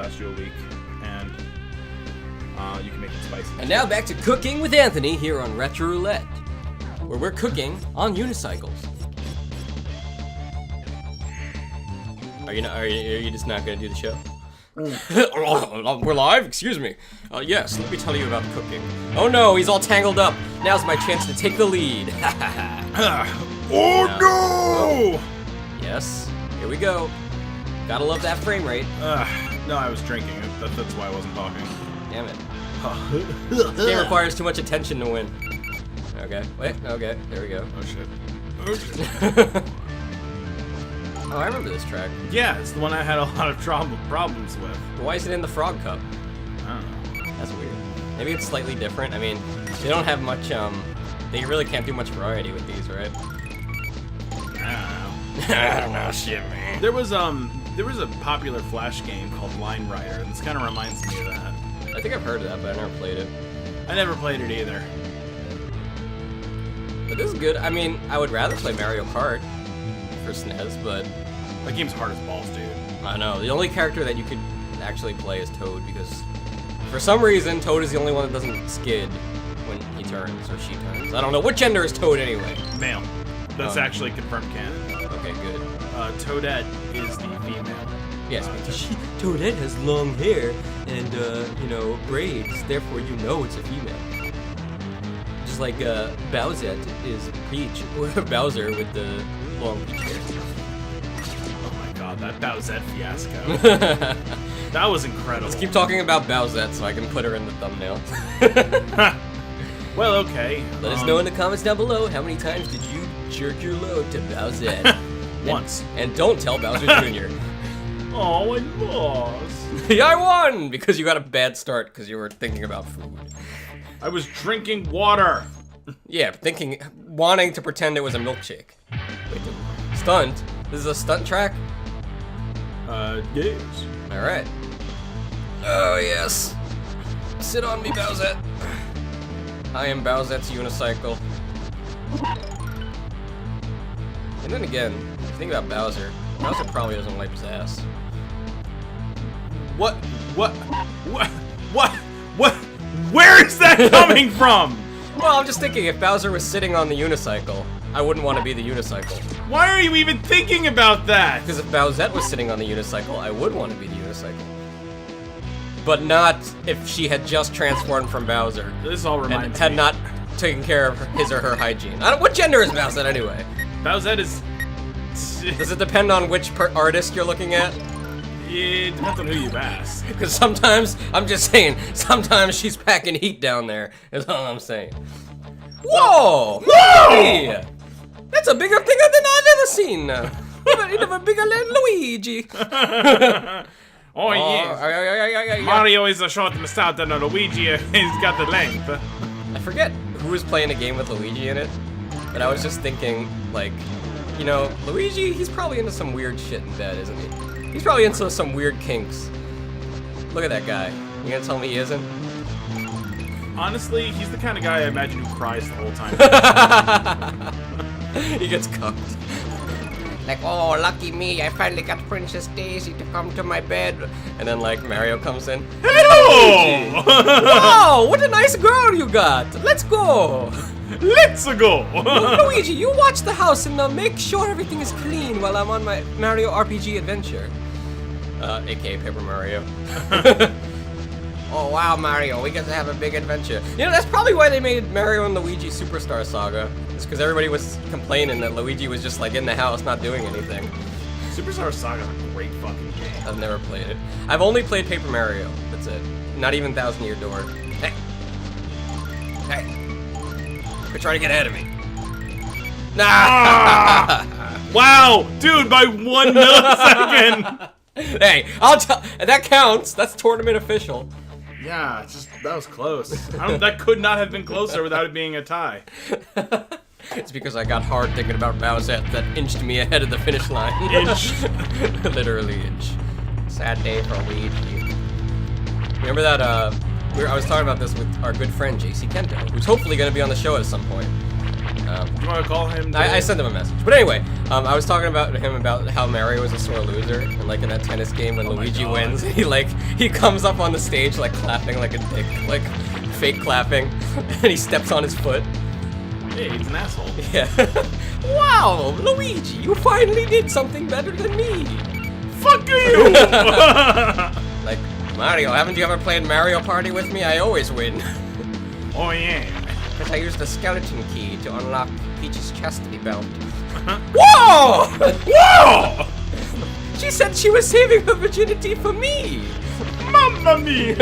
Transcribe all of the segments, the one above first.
last you a week, and you can make it spicy. And now back to cooking with Anthony here on Retro Roulette, where we're cooking on unicycles. Are you just not gonna do the show? We're live? Excuse me. Yes, let me tell you about cooking. Oh no, he's all tangled up. Now's my chance to take the lead. Oh no! Yes, here we go. Gotta love that frame rate. No, I was drinking. That's why I wasn't talking. Damn it. This game requires too much attention to win. Okay, wait, okay, there we go. Oh shit. Oh shit. Oh, I remember this track. Yeah, it's the one I had a lot of problems with. Why is it in the Frog Cup? I don't know. That's weird. Maybe it's slightly different. I mean, they don't have much, they really can't do much variety with these, right? I don't know, shit, man. There was a popular Flash game called Line Rider, and this kind of reminds me of that. I think I've heard of that, but I never played it. I never played it either. But this is good. I mean, I would rather play Mario Kart for SNES, but... That game's hard as balls, dude. I know. The only character that you could actually play is Toad, because for some reason, Toad is the only one that doesn't skid when he turns, or she turns. I don't know. What gender is Toad, anyway? Male. That's actually confirmed canon. Okay, good. Toadette is the female. Yes, because Toadette has long hair and, you know, braids, therefore you know it's a female. Just like, Bowsette is Peach, or Bowser with the long peach hair. Oh my god, that Bowsette fiasco. That was incredible. Let's keep talking about Bowsette so I can put her in the thumbnail. Well, okay. Let us know in the comments down below how many times did you jerk your load to Bowsette. Once. And don't tell Bowser Jr. Oh, I lost. Yeah, I won! Because you got a bad start because you were thinking about food. I was drinking water. Yeah, wanting to pretend it was a milkshake. Wait, stunt? This is a stunt track? Yes. Alright. Oh, yes. Sit on me, Bowsette. I am Bowsette's unicycle. And then again, if you think about Bowser probably doesn't wipe his ass. What? Where is that coming from? Well, I'm just thinking, if Bowser was sitting on the unicycle, I wouldn't want to be the unicycle. Why are you even thinking about that? Because if Bowsette was sitting on the unicycle, I would want to be the unicycle. But not if she had just transformed from Bowser. This all reminds and me. had not taken care of his or her hygiene. What gender is Bowsette anyway? Bowsette is... Does it depend on which artist you're looking at? It depends on who you ask. Because sometimes, I'm just saying, sometimes she's packing heat down there, is all I'm saying. Whoa! Whoa! Hey! That's a bigger thing than I've ever seen. Even bigger than Luigi. Oh yes. Mario is a short and stout, and Luigi has got the length. I forget who was playing a game with Luigi in it, but I was just thinking, like, you know, Luigi, he's probably into some weird shit in bed, isn't he? He's probably into some weird kinks. Look at that guy. You gonna tell me he isn't? Honestly, he's the kind of guy I imagine who cries the whole time. He gets cucked. Like, oh, lucky me, I finally got Princess Daisy to come to my bed. And then, like, Mario comes in. Hello! Wow, what a nice girl you got. Let's go. Let's go! Luigi, you watch the house and make sure everything is clean while I'm on my Mario RPG adventure. AKA Paper Mario. Oh wow, Mario, we get to have a big adventure. You know, that's probably why they made Mario and Luigi Superstar Saga. It's because everybody was complaining that Luigi was just like in the house not doing anything. Superstar Saga is a great fucking game. I've never played it. I've only played Paper Mario, that's it. Not even Thousand Year Door. Hey! Hey! Quit trying to get ahead of me. Nah! Ah! Wow! Dude, by 1 millisecond! Hey, I'll tell. That counts. That's tournament official. Yeah, that was close. That could not have been closer without it being a tie. It's because I got hard thinking about Bowsette that inched me ahead of the finish line. Inch. Literally inch. Sad day for Luigi. Remember that, I was talking about this with our good friend, JC Kento, who's hopefully going to be on the show at some point. You want to call him? I sent him a message. But anyway, I was talking about him about how Mario was a sore loser, and like in that tennis game when Luigi wins, he comes up on the stage like clapping like a dick, like fake clapping, and he steps on his foot. Hey, he's an asshole. Yeah. Wow, Luigi, you finally did something better than me. Fuck you! Like, Mario, haven't you ever played Mario Party with me? I always win. Oh yeah. Because I used the skeleton key to unlock Peach's chastity belt. Whoa! Whoa! She said she was saving her virginity for me. Mamma mia!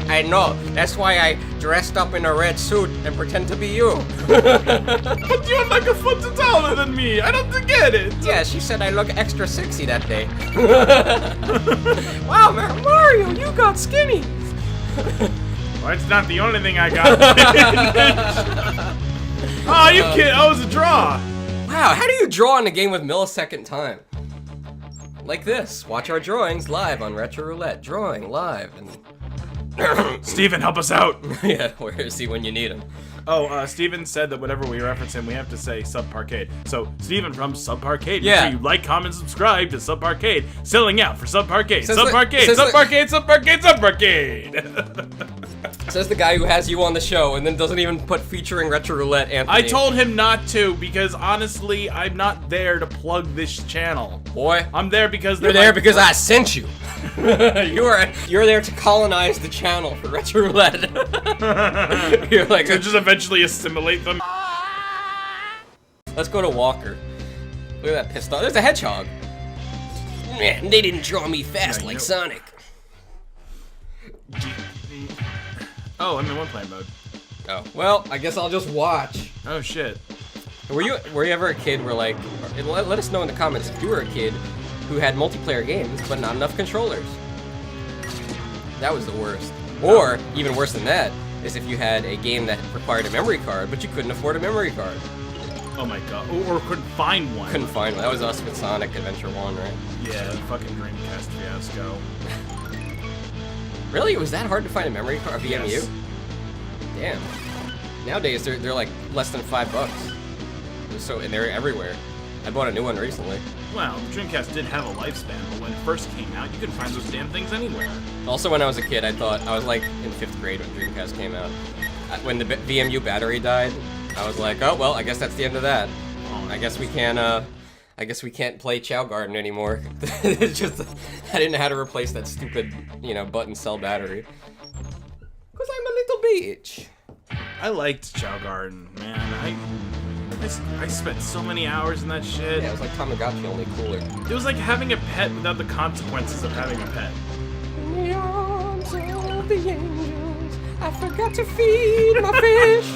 I know. That's why I dressed up in a red suit and pretend to be you. But you're like a foot taller than me. I don't get it. Yeah, she said I look extra sexy that day. Wow, Mario, you got skinny. Well, it's not the only thing I got. Oh, you kid! Oh, it was a draw. Wow, how do you draw in a game with millisecond time? Like this. Watch our drawings live on Retro Roulette. Drawing live. And Steven, help us out. yeah, where is he when you need him? Oh, Steven said that whenever we reference him, we have to say Subparcade. So, Steven from Subparcade. Yeah. Make sure you like, comment, subscribe to Subparcade. Selling out for Subparcade. Says Subparcade. the- Subparcade. Subparcade. Says the guy who has you on the show and then doesn't even put featuring Retro Roulette, Anthony. I told him not to because honestly, I'm not there to plug this channel. Boy, I'm there because you're there because I sent you. You're there to colonize the channel for Retro Roulette. You're like to just eventually assimilate them. Let's go to Walker. Look at that pissed off. There's a hedgehog. Man, they didn't draw me fast like Sonic. Oh, I'm in one-player mode. Oh, well, I guess I'll just watch. Oh shit. Were you ever a kid where like, let us know in the comments if you were a kid who had multiplayer games but not enough controllers. That was the worst. Or, even worse than that, is if you had a game that required a memory card but you couldn't afford a memory card. Oh my god. Or couldn't find one. Couldn't find one. That was us with Sonic Adventure 1, right? Yeah, fucking Dreamcast fiasco. Really? It was that hard to find a memory card? A VMU? Yes. Damn. Nowadays, they're like less than $5. So, and they're everywhere. I bought a new one recently. Well, the Dreamcast did have a lifespan, but when it first came out, you couldn't find those damn things anywhere. Also, when I was a kid, I was like in 5th grade when Dreamcast came out. When the VMU battery died, I was like, oh well, I guess that's the end of that. I guess we can't play Chow Garden anymore. It's just I didn't know how to replace that stupid, button cell battery. Cause I'm a little bitch. I liked Chow Garden, man. I spent so many hours in that shit. Yeah, it was like Tamagotchi, only cooler. It was like having a pet without the consequences of having a pet. In the arms of the angels, I forgot to feed my fish.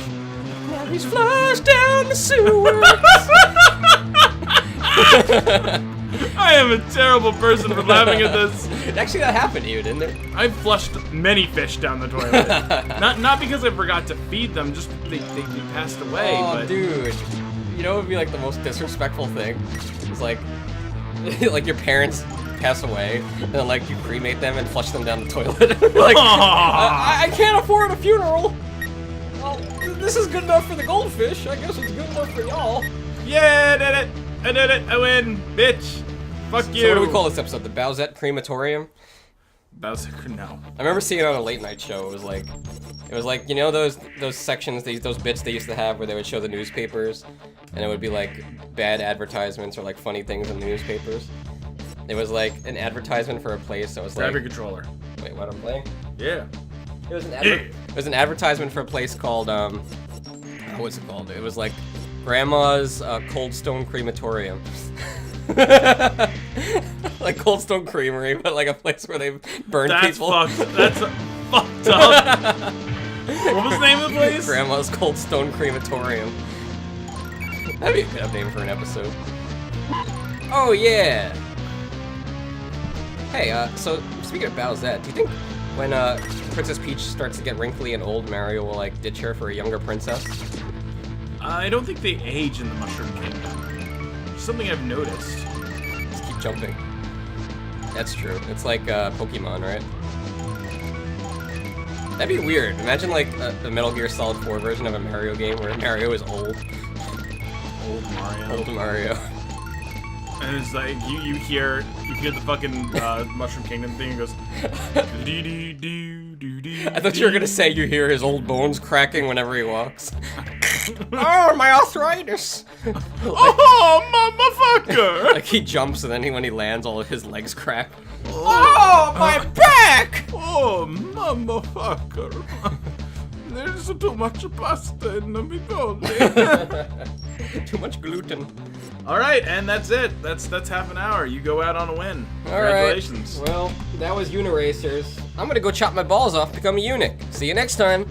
Now he's flushed down the sewers. I am a terrible person for laughing at this. Actually, that happened to you, didn't it? I've flushed many fish down the toilet. not because I forgot to feed them, just they passed away. Oh, but dude. You know what would be like the most disrespectful thing? It's like, like your parents pass away, and then like you cremate them and flush them down the toilet. Like, I can't afford a funeral. Well, this is good enough for the goldfish. I guess it's good enough for y'all. Yeah, I did it. I win, bitch. Fuck you. So what do we call this episode? The Bowsette crematorium? Bowsette, no. I remember seeing it on a late night show. It was like those sections, those bits they used to have where they would show the newspapers, and it would be like bad advertisements or like funny things in the newspapers. It was like an advertisement for a place that was Grab like. your controller. Wait, what I'm playing? Yeah. It was an advertisement for a place called what's it called? It was like Grandma's Cold Stone Crematorium. Like Cold Stone Creamery, but like a place where they burn people. That's fucked up. What was the name of the place? Grandma's Cold Stone Crematorium. That'd be a good name for an episode. Oh yeah. Hey, so speaking of Bowsette, do you think when Princess Peach starts to get wrinkly and old, Mario will like ditch her for a younger princess? I don't think they age in the Mushroom Kingdom. Something I've noticed. Just keep jumping. That's true. It's like Pokemon, right? That'd be weird. Imagine like a Metal Gear Solid 4 version of a Mario game where Mario is old. Old Mario. Old Mario. And it's like you hear the fucking Mushroom Kingdom thing. It goes. I thought you were gonna say you hear his old bones cracking whenever he walks. Oh, my arthritis! Oh, motherfucker! Like he jumps and then when he lands, all of his legs crack. Oh, my back! Oh, motherfucker! There's too much pasta in the meatball. Too much gluten. All right, and that's it. That's half an hour. You go out on a win. Congratulations. All right. Well, that was Uniracers. I'm gonna go chop my balls off, become a eunuch. See you next time.